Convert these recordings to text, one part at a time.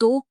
2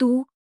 2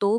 2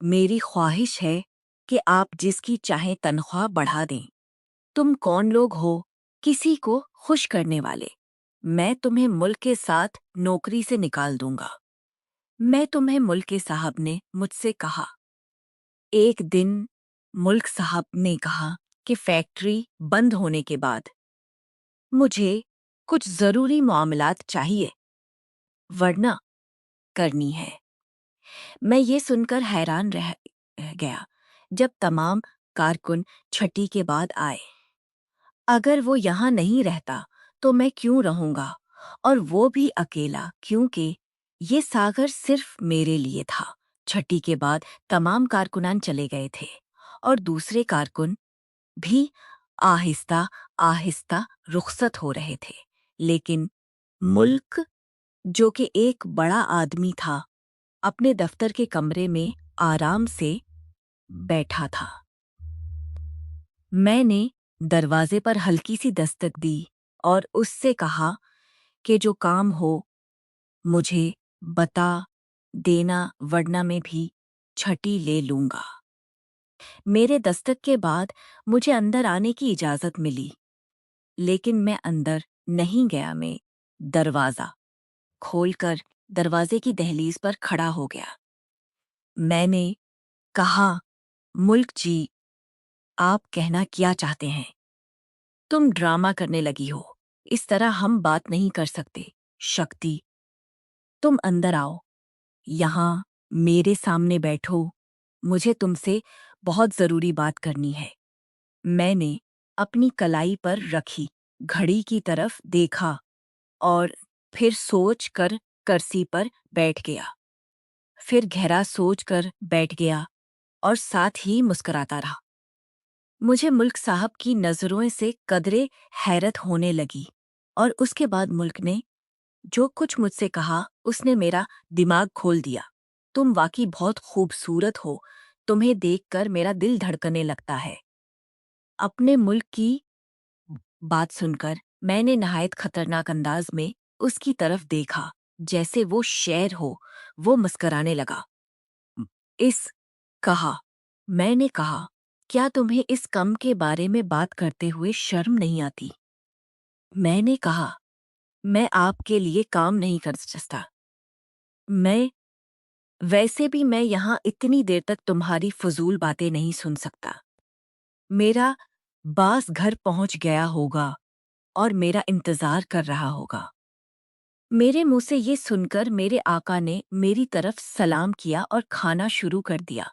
میری خواہش ہے کہ آپ جس کی چاہیں تنخواہ بڑھا دیں۔ تم کون لوگ ہو کسی کو خوش کرنے والے؟ میں تمہیں ملک کے ساتھ نوکری سے نکال دوں گا۔ میں تمہیں ملک کے صاحب نے مجھ سے کہا۔ ایک دن ملک صاحب نے کہا کہ فیکٹری بند ہونے کے بعد مجھے کچھ ضروری معاملات چاہیے ورنہ کرنی ہے۔ میں یہ سن کر حیران رہ گیا جب تمام کارکن چھٹی کے بعد آئے۔ اگر وہ یہاں نہیں رہتا تو میں کیوں رہوں گا، اور وہ بھی اکیلا، کیونکہ یہ ساغر صرف میرے لیے تھا۔ چھٹی کے بعد تمام کارکنان چلے گئے تھے اور دوسرے کارکن بھی آہستہ آہستہ رخصت ہو رہے تھے، لیکن ملک، جو کہ ایک بڑا آدمی تھا، اپنے دفتر کے کمرے میں آرام سے بیٹھا تھا۔ میں نے دروازے پر ہلکی سی دستک دی اور اس سے کہا کہ جو کام ہو مجھے بتا دینا ورنہ میں بھی چھٹی لے لوں گا۔ میرے دستک کے بعد مجھے اندر آنے کی اجازت ملی، لیکن میں اندر نہیں گیا۔ میں دروازہ کھول کر دروازے کی دہلیز پر کھڑا ہو گیا۔ میں نے کہا، ملک جی، آپ کہنا کیا چاہتے ہیں؟ تم ڈرامہ کرنے لگی ہو، اس طرح ہم بات نہیں کر سکتے۔ شکتی، تم اندر آؤ، یہاں میرے سامنے بیٹھو، مجھے تم سے بہت ضروری بات کرنی ہے۔ میں نے اپنی کلائی پر رکھی گھڑی کی طرف دیکھا اور پھر سوچ کر کرسی پر بیٹھ گیا، پھر گہرا سوچ کر بیٹھ گیا اور ساتھ ہی مسکراتا رہا۔ مجھے ملک صاحب کی نظروں سے قدرے حیرت ہونے لگی، اور اس کے بعد ملک نے جو کچھ مجھ سے کہا اس نے میرا دماغ کھول دیا۔ تم واقعی بہت خوبصورت ہو، تمہیں دیکھ کر میرا دل دھڑکنے لگتا ہے۔ اپنے ملک کی بات سن کر میں نے نہایت خطرناک انداز میں اس کی طرف دیکھا، جیسے وہ شیر ہو۔ وہ مسکرانے لگا۔ کہا، میں نے کہا، کیا تمہیں اس کم کے بارے میں بات کرتے ہوئے شرم نہیں آتی؟ میں نے کہا، میں آپ کے لیے کام نہیں کر سکتا۔ ویسے بھی میں یہاں اتنی دیر تک تمہاری فضول باتیں نہیں سن سکتا۔ میرا باس گھر پہنچ گیا ہوگا اور میرا انتظار کر رہا ہوگا۔ میرے منہ سے یہ سن کر میرے آقا نے میری طرف سلام کیا اور کھانا شروع کر دیا۔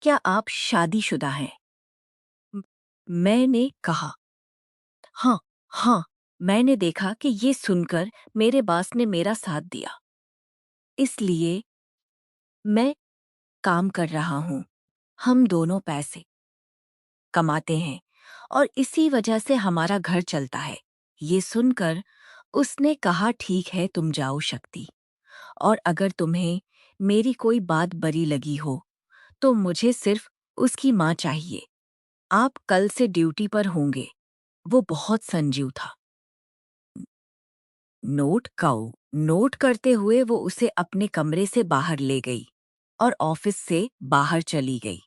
کیا آپ شادی شدہ ہیں؟ میں نے کہا، ہاں ہاں۔ میں نے دیکھا کہ یہ سن کر میرے باس نے میرا ساتھ دیا، اس لیے میں کام کر رہا ہوں۔ ہم دونوں پیسے کماتے ہیں اور اسی وجہ سے ہمارا گھر چلتا ہے۔ یہ سن کر اس نے کہا، ٹھیک ہے، تم جاؤ شکتی، اور اگر تمہیں میری کوئی بات بری لگی ہو تو مجھے صرف اس کی ماں چاہیے۔ آپ کل سے ڈیوٹی پر ہوں گے۔ وہ بہت سنجیو تھا۔ نوٹ کرتے ہوئے وہ اسے اپنے کمرے سے باہر لے گئی اور آفس سے باہر چلی گئی۔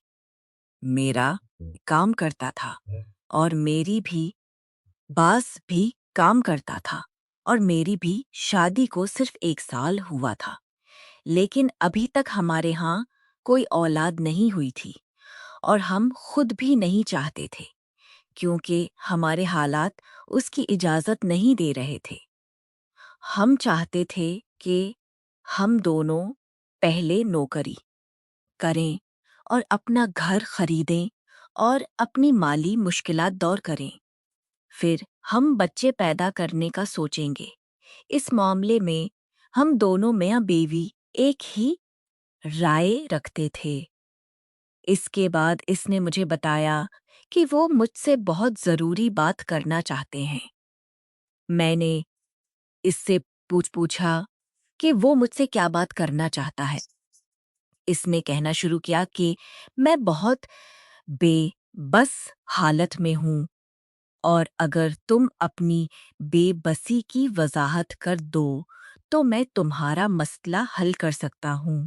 میرا کام کرتا تھا اور میری بھی باس بھی کام کرتا تھا، اور میری بھی شادی کو صرف 1 سال ہوا تھا، لیکن ابھی تک ہمارے ہاں کوئی اولاد نہیں ہوئی تھی، اور ہم خود بھی نہیں چاہتے تھے، کیونکہ ہمارے حالات اس کی اجازت نہیں دے رہے تھے۔ ہم چاہتے تھے کہ ہم دونوں پہلے نوکری کریں اور اپنا گھر خریدیں اور اپنی مالی مشکلات دور کریں، پھر ہم بچے پیدا کرنے کا سوچیں گے۔ اس معاملے میں ہم دونوں میاں بیوی ایک ہی رائے رکھتے تھے۔ اس کے بعد اس نے مجھے بتایا کہ وہ مجھ سے بہت ضروری بات کرنا چاہتے ہیں۔ میں نے اس سے پوچھا کہ وہ مجھ سے کیا بات کرنا چاہتا ہے۔ اس نے کہنا شروع کیا کہ میں بہت بے بس حالت میں ہوں، اور اگر تم اپنی بے بسی کی وضاحت کر دو تو میں تمہارا مسئلہ حل کر سکتا ہوں۔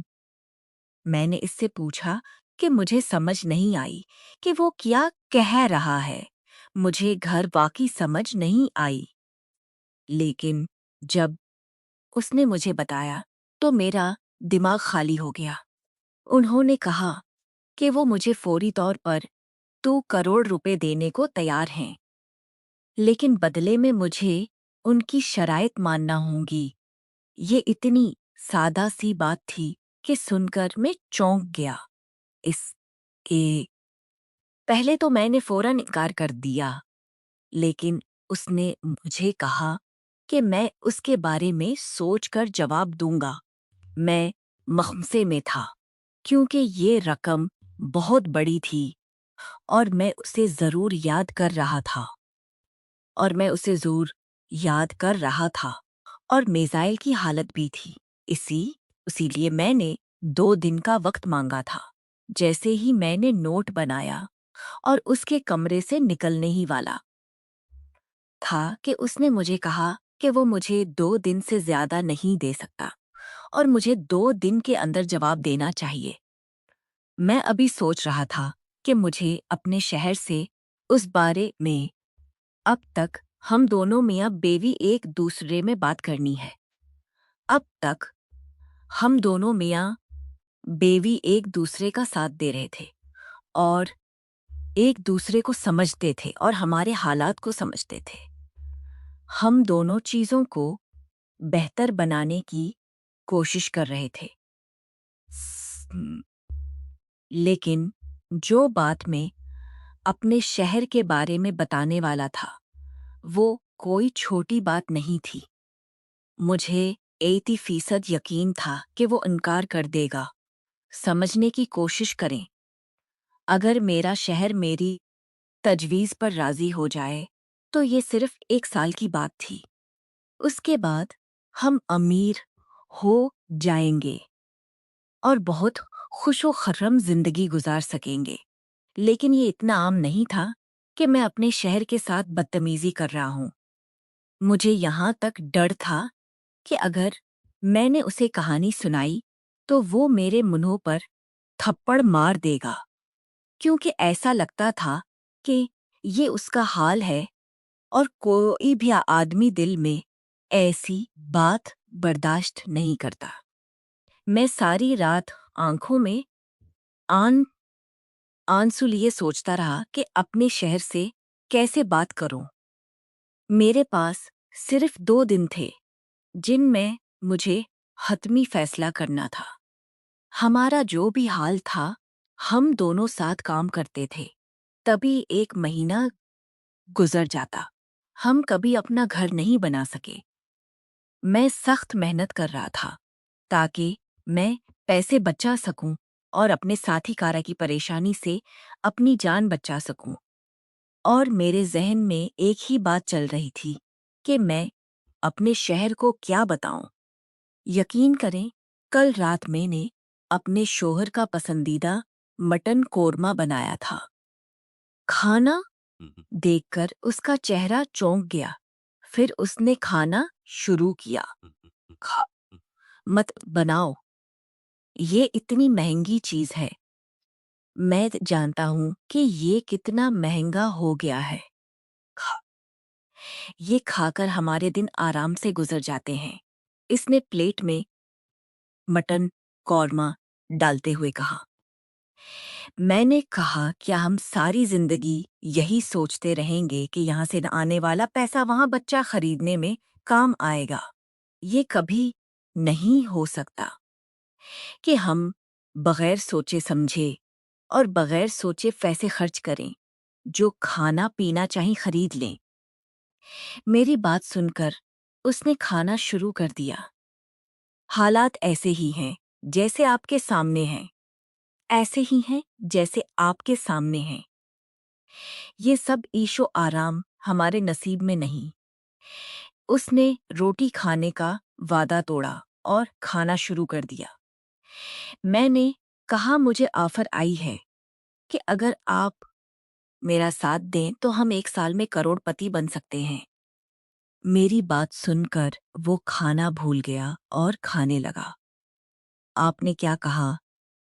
میں نے اس سے پوچھا کہ مجھے سمجھ نہیں آئی کہ وہ کیا کہہ رہا ہے۔ مجھے گھر واقعی سمجھ نہیں آئی، لیکن جب اس نے مجھے بتایا تو میرا دماغ خالی ہو گیا۔ انہوں نے کہا کہ وہ مجھے فوری طور پر 2 کروڑ روپے دینے کو تیار ہیں، لیکن بدلے میں مجھے ان کی شرائط ماننا ہوں گی۔ یہ اتنی سادہ سی بات تھی کہ سن کر میں چونک گیا۔ اس کے پہلے تو میں نے فوراً انکار کر دیا، لیکن اس نے مجھے کہا کہ میں اس کے بارے میں سوچ کر جواب دوں گا۔ میں مخمصے میں تھا کیونکہ یہ رقم بہت بڑی تھی اور میں اسے ضرور یاد کر رہا تھا اور میزائل کی حالت بھی تھی۔ اسی لیے میں نے 2 دن کا وقت مانگا تھا۔ جیسے ہی میں نے نوٹ بنایا اور اس کے کمرے سے نکلنے ہی والا تھا کہ اس نے مجھے کہا کہ وہ مجھے 2 دن سے زیادہ نہیں دے سکتا اور مجھے 2 دن کے اندر جواب دینا چاہیے۔ میں ابھی سوچ رہا تھا کہ مجھے اپنے شہر سے اس بارے میں اب تک ہم دونوں میاں بیوی ایک دوسرے میں بات کرنی ہے۔ اب تک ہم دونوں میاں بیوی ایک دوسرے کا ساتھ دے رہے تھے اور ایک دوسرے کو سمجھتے تھے اور ہمارے حالات کو سمجھتے تھے۔ ہم دونوں چیزوں کو بہتر بنانے کی کوشش کر رہے تھے، لیکن جو بات میں اپنے شہر کے بارے میں بتانے والا تھا وہ کوئی چھوٹی بات نہیں تھی۔ مجھے 80% یقین تھا کہ وہ انکار کر دے گا۔ سمجھنے کی کوشش کریں، اگر میرا شہر میری تجویز پر راضی ہو جائے تو یہ صرف 1 سال کی بات تھی۔ اس کے بعد ہم امیر ہو جائیں گے اور بہت خوش و خرم زندگی گزار سکیں گے۔ لیکن یہ اتنا عام نہیں تھا کہ میں اپنے شہر کے ساتھ بدتمیزی کر رہا ہوں۔ مجھے یہاں تک ڈر تھا کہ اگر میں نے اسے کہانی سنائی تو وہ میرے منہ پر تھپڑ مار دے گا، کیونکہ ایسا لگتا تھا کہ یہ اس کا حال ہے اور کوئی بھی آدمی دل میں ایسی بات برداشت نہیں کرتا۔ میں ساری رات آنکھوں میں آنسو لیے سوچتا رہا کہ اپنے شہر سے کیسے بات کروں۔ میرے پاس صرف 2 دن تھے جن میں مجھے حتمی فیصلہ کرنا تھا۔ ہمارا جو بھی حال تھا، ہم دونوں ساتھ کام کرتے تھے، تبھی 1 مہینہ گزر جاتا۔ ہم کبھی اپنا گھر نہیں بنا سکے۔ میں سخت محنت کر رہا تھا تاکہ میں پیسے بچا سکوں اور اپنے ساتھی کارہ کی پریشانی سے اپنی جان بچا سکوں، اور میرے ذہن میں ایک ہی بات چل رہی تھی کہ میں اپنے شہر کو کیا بتاؤں۔ یقین کریں، کل رات میں نے اپنے شوہر کا پسندیدہ مٹن قورمہ بنایا تھا۔ کھانا دیکھ کر اس کا چہرہ چونک گیا، پھر اس نے کھانا شروع کیا۔ مت بناؤ، یہ اتنی مہنگی چیز ہے۔ میں جانتا ہوں کہ یہ کتنا مہنگا ہو گیا ہے۔ یہ کھا کر ہمارے دن آرام سے گزر جاتے ہیں۔ اس نے پلیٹ میں مٹن قورمہ ڈالتے ہوئے کہا۔ میں نے کہا، کیا ہم ساری زندگی یہی سوچتے رہیں گے کہ یہاں سے آنے والا پیسہ وہاں بچہ خریدنے میں کام آئے گا؟ یہ کبھی نہیں ہو سکتا کہ ہم بغیر سوچے سمجھے اور بغیر سوچے پیسے خرچ کریں، جو کھانا پینا چاہیں خرید لیں۔ میری بات سن کر اس نے کھانا شروع کر دیا۔ حالات ایسے ہی ہیں جیسے آپ کے سامنے ہیں، ایسے ہی ہیں جیسے آپ کے سامنے ہیں۔ یہ سب عیش و آرام ہمارے نصیب میں نہیں۔ اس نے روٹی کھانے کا وعدہ توڑا اور کھانا شروع کر دیا۔ میں نے کہا، مجھے آفر آئی ہے کہ اگر آپ میرا ساتھ دیں تو ہم 1 سال میں کروڑ پتی بن سکتے ہیں۔ میری بات سن کر وہ کھانا بھول گیا اور کھانے لگا۔ آپ نے کیا کہا؟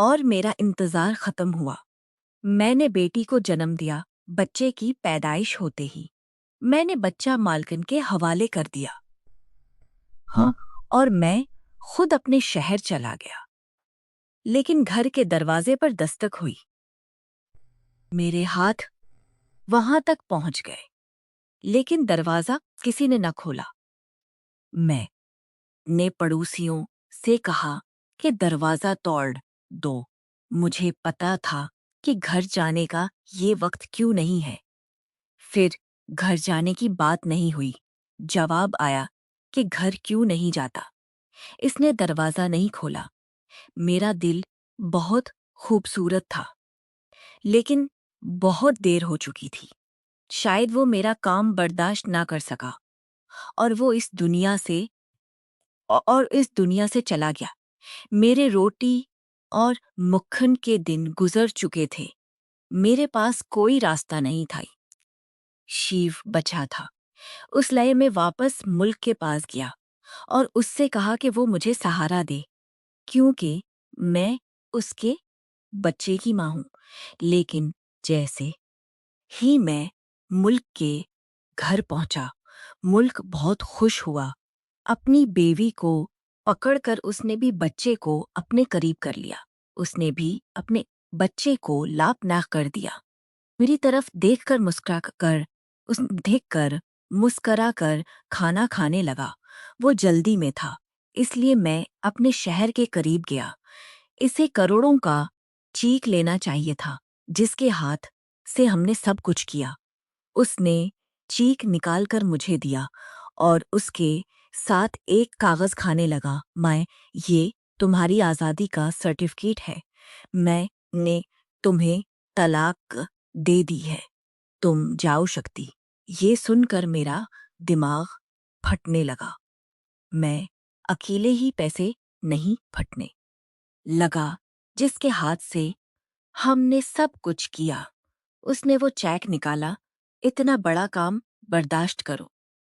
اور میرا انتظار ختم ہوا۔ میں نے بیٹی کو جنم دیا۔ بچے کی پیدائش ہوتے ہی میں نے بچہ مالکن کے حوالے کر دیا اور میں خود اپنے شہر چلا گیا۔ لیکن گھر کے دروازے پر دستک ہوئی۔ میرے ہاتھ وہاں تک پہنچ گئے، لیکن دروازہ کسی نے نہ کھولا۔ میں نے پڑوسیوں سے کہا کہ دروازہ توڑ دو۔ مجھے پتا تھا کہ گھر جانے کا یہ وقت کیوں نہیں ہے۔ پھر گھر جانے کی بات نہیں ہوئی۔ جواب آیا کہ گھر کیوں نہیں جاتا۔ اس نے دروازہ نہیں کھولا۔ میرا دل بہت خوبصورت تھا، لیکن بہت دیر ہو چکی تھی۔ شاید وہ میرا کام برداشت نہ کر سکا اور وہ اس دنیا سے چلا گیا۔ میرے روٹی اور مکھن کے دن گزر چکے تھے۔ میرے پاس کوئی راستہ نہیں تھا۔ شیو بچا تھا۔ اس لئے میں واپس ملک کے پاس گیا اور اس سے کہا کہ وہ مجھے سہارا دے، کیونکہ میں اس کے بچے کی ماں ہوں۔ لیکن جیسے ہی میں ملک کے گھر پہنچا، ملک بہت خوش ہوا۔ اپنی بیوی کو پکڑ کر اس نے بھی بچے کو اپنے قریب کر لیا۔ اس نے بھی اپنے بچے کو لاپ ناک کر دیا۔ میری طرف دیکھ کر مسکرا کر کھانا کھانے لگا۔ وہ جلدی میں تھا، اس لیے میں اپنے شہر کے قریب گیا۔ اسے کروڑوں کا چیک لینا چاہیے تھا، جس کے ہاتھ سے ہم نے سب کچھ کیا۔ اس نے چیک نکال کر مجھے دیا اور اس کے ساتھ ایک کاغذ کھانے لگا۔ میں یہ تمہاری آزادی کا سرٹیفکیٹ ہے۔ میں نے تمہیں طلاق دے دی ہے۔ تم جاؤ سکتی۔ یہ سن کر میرا دماغ پھٹنے لگا۔ میں اکیلے ہی پیسے نہیں پھٹنے لگا جس کے ہاتھ سے ہم نے سب کچھ کیا۔ اس نے وہ چیک نکالا۔ اتنا بڑا کام برداشت کرو۔